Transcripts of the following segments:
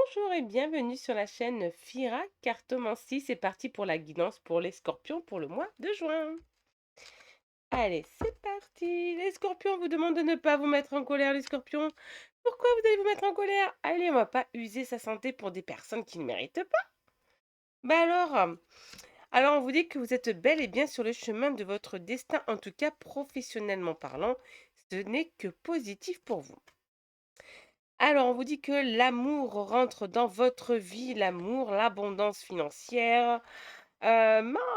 Bonjour et bienvenue sur la chaîne Fira Cartomancie. C'est parti pour la guidance pour les scorpions pour le mois de juin. Allez, c'est parti. Les scorpions vous demandent de ne pas vous mettre en colère, les scorpions. Pourquoi vous allez vous mettre en colère? Allez, on va pas user sa santé pour des personnes qui ne méritent pas. Bah alors on vous dit que vous êtes bel et bien sur le chemin de votre destin, en tout cas professionnellement parlant. Ce n'est que positif pour vous. Alors, on vous dit que l'amour rentre dans votre vie, l'amour, l'abondance financière.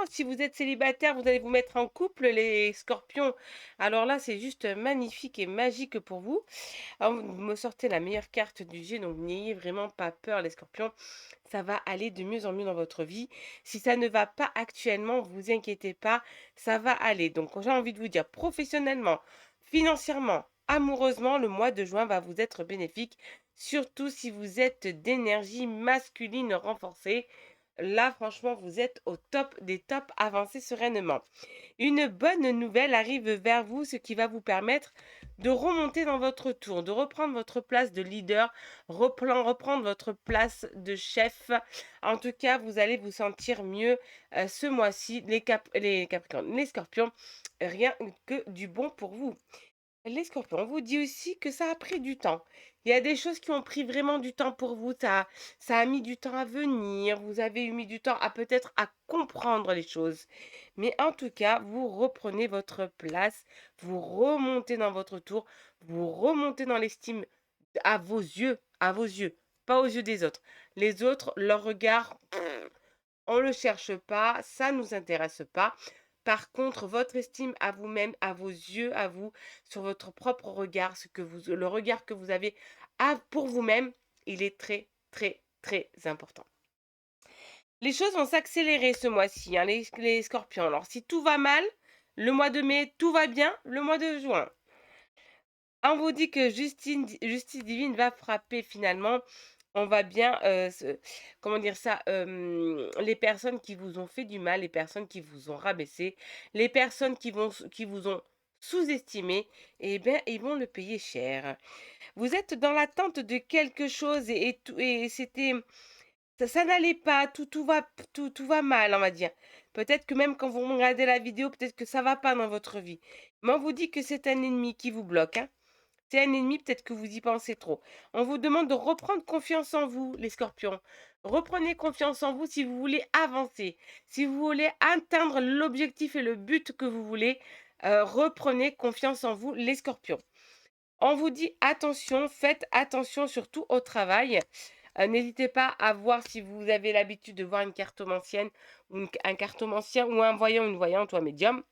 Si vous êtes célibataire, vous allez vous mettre en couple, les scorpions. Alors là, c'est juste magnifique et magique pour vous. Alors, vous me sortez la meilleure carte du jeu, donc n'ayez vraiment pas peur, les scorpions. Ça va aller de mieux en mieux dans votre vie. Si ça ne va pas actuellement, vous inquiétez pas, ça va aller. Donc, j'ai envie de vous dire, professionnellement, financièrement, amoureusement, le mois de juin va vous être bénéfique, surtout si vous êtes d'énergie masculine renforcée. Là, franchement, vous êtes au top des tops, avancez sereinement. Une bonne nouvelle arrive vers vous, ce qui va vous permettre de remonter dans votre tour, de reprendre votre place de leader, reprendre votre place de chef. En tout cas, vous allez vous sentir mieux ce mois-ci, les Capricornes, les Scorpions. Rien que du bon pour vous. Les scorpions, on vous dit aussi que ça a pris du temps. Il y a des choses qui ont pris vraiment du temps pour vous. Ça a mis du temps à venir. Vous avez eu mis du temps à peut-être à comprendre les choses. Mais en tout cas, vous reprenez votre place. Vous remontez dans votre tour. Vous remontez dans l'estime à vos yeux. À vos yeux. Pas aux yeux des autres. Les autres, leur regard, on ne le cherche pas. Ça ne nous intéresse pas. Par contre, votre estime à vous-même, à vos yeux, à vous, sur votre propre regard, le regard que vous avez pour vous-même, il est très, très, très important. Les choses vont s'accélérer ce mois-ci, hein, les scorpions. Alors, si tout va mal, le mois de mai, tout va bien, le mois de juin. On vous dit que justice divine va frapper finalement. On va bien, comment dire ça, les personnes qui vous ont fait du mal, les personnes qui vous ont rabaissé, les personnes qui vous ont sous-estimé, eh bien, ils vont le payer cher. Vous êtes dans l'attente de quelque chose et ça n'allait pas, tout va mal, on va dire. Peut-être que même quand vous regardez la vidéo, peut-être que ça va pas dans votre vie. Mais on vous dit que c'est un ennemi qui vous bloque, hein. C'est un ennemi, peut-être que vous y pensez trop. On vous demande de reprendre confiance en vous, les scorpions. Reprenez confiance en vous si vous voulez avancer, si vous voulez atteindre l'objectif et le but que vous voulez. Reprenez confiance en vous, les scorpions. On vous dit attention, faites attention surtout au travail. N'hésitez pas à voir si vous avez l'habitude de voir une cartomancienne ou un cartomancien ou un voyant, une voyante ou un médium.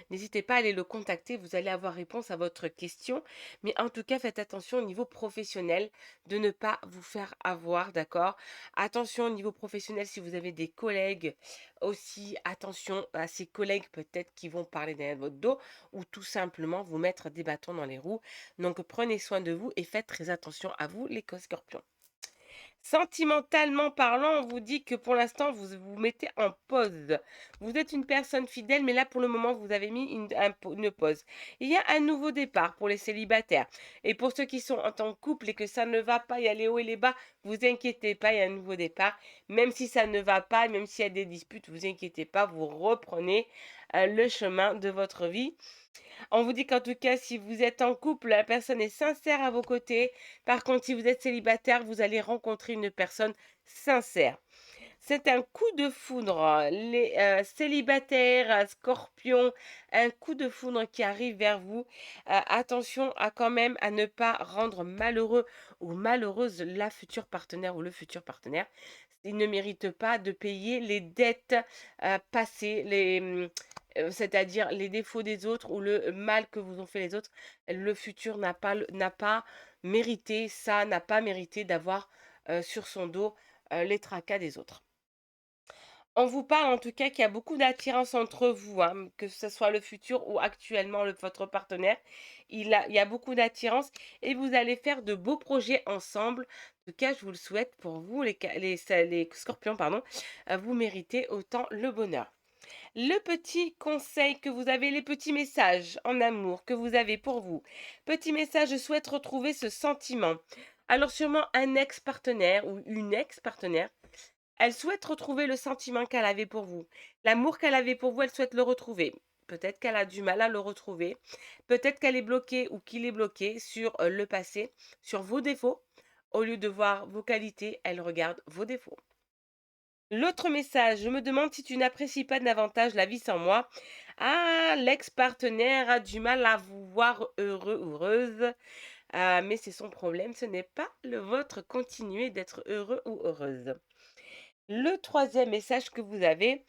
N'hésitez pas à aller le contacter, vous allez avoir réponse à votre question. Mais en tout cas, faites attention au niveau professionnel de ne pas vous faire avoir, d'accord? Attention au niveau professionnel si vous avez des collègues aussi, attention à ces collègues peut-être qui vont parler derrière votre dos ou tout simplement vous mettre des bâtons dans les roues. Donc prenez soin de vous et faites très attention à vous, les scorpions. Sentimentalement parlant, on vous dit que pour l'instant, vous vous mettez en pause. Vous êtes une personne fidèle, mais là, pour le moment, vous avez mis une pause. Il y a un nouveau départ pour les célibataires. Et pour ceux qui sont en couple et que ça ne va pas, il y a les hauts et les bas, vous inquiétez pas, il y a un nouveau départ. Même si ça ne va pas, même s'il y a des disputes, vous inquiétez pas, vous reprenez le chemin de votre vie. On vous dit qu'en tout cas, si vous êtes en couple, la personne est sincère à vos côtés. Par contre, si vous êtes célibataire, vous allez rencontrer une personne sincère. C'est un coup de foudre. Les célibataires, scorpions, un coup de foudre qui arrive vers vous. Attention à quand même à ne pas rendre malheureux ou malheureuse la future partenaire ou le futur partenaire. Il ne mérite pas de payer les dettes passées, c'est-à-dire les défauts des autres ou le mal que vous ont fait les autres. Le futur n'a pas mérité ça, n'a pas mérité d'avoir sur son dos les tracas des autres. On vous parle en tout cas qu'il y a beaucoup d'attirance entre vous, hein, que ce soit le futur ou actuellement votre partenaire. Il y a beaucoup d'attirance et vous allez faire de beaux projets ensemble. En tout cas, je vous le souhaite pour vous, les scorpions, pardon. Vous méritez autant le bonheur. Le petit conseil que vous avez, les petits messages en amour que vous avez pour vous. Petit message, je souhaite retrouver ce sentiment. Alors sûrement un ex-partenaire ou une ex-partenaire, elle souhaite retrouver le sentiment qu'elle avait pour vous. L'amour qu'elle avait pour vous, elle souhaite le retrouver. Peut-être qu'elle a du mal à le retrouver. Peut-être qu'elle est bloquée ou qu'il est bloqué sur le passé, sur vos défauts. Au lieu de voir vos qualités, elle regarde vos défauts. L'autre message, je me demande si tu n'apprécies pas davantage la vie sans moi. Ah, l'ex-partenaire a du mal à vous voir heureux ou heureuse. Ah, mais c'est son problème, ce n'est pas le vôtre. Continuez d'être heureux ou heureuse. Le troisième message que vous avez,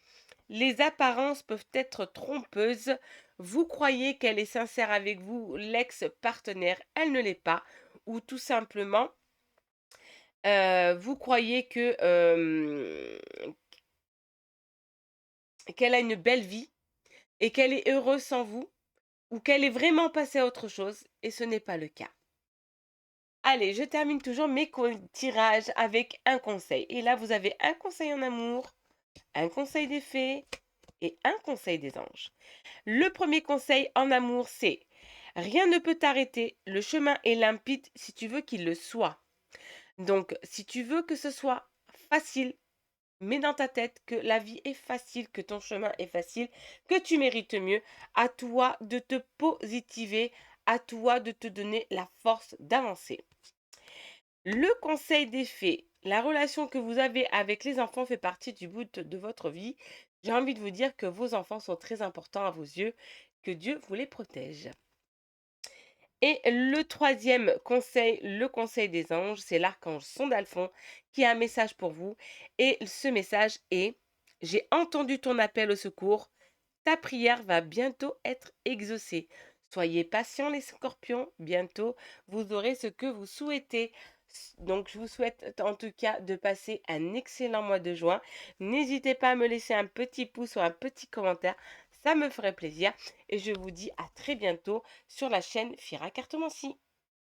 les apparences peuvent être trompeuses. Vous croyez qu'elle est sincère avec vous, l'ex-partenaire, elle ne l'est pas. Ou tout simplement, vous croyez que qu'elle a une belle vie et qu'elle est heureuse sans vous, ou qu'elle est vraiment passée à autre chose, et ce n'est pas le cas. Allez, je termine toujours mes tirages avec un conseil. Et là, vous avez un conseil en amour, un conseil des fées et un conseil des anges. Le premier conseil en amour, c'est: rien ne peut t'arrêter, le chemin est limpide si tu veux qu'il le soit. Donc, si tu veux que ce soit facile, mets dans ta tête que la vie est facile, que ton chemin est facile, que tu mérites mieux. À toi de te positiver, à toi de te donner la force d'avancer. Le conseil des fées, la relation que vous avez avec les enfants fait partie du bout de votre vie. J'ai envie de vous dire que vos enfants sont très importants à vos yeux, que Dieu vous les protège. Et le troisième conseil, le conseil des anges, c'est l'archange Sondalphon qui a un message pour vous. Et ce message est: j'ai entendu ton appel au secours, ta prière va bientôt être exaucée. Soyez patients les scorpions, bientôt vous aurez ce que vous souhaitez. Donc je vous souhaite en tout cas de passer un excellent mois de juin. N'hésitez pas à me laisser un petit pouce ou un petit commentaire, ça me ferait plaisir. Et je vous dis à très bientôt sur la chaîne Fira Cartomancie.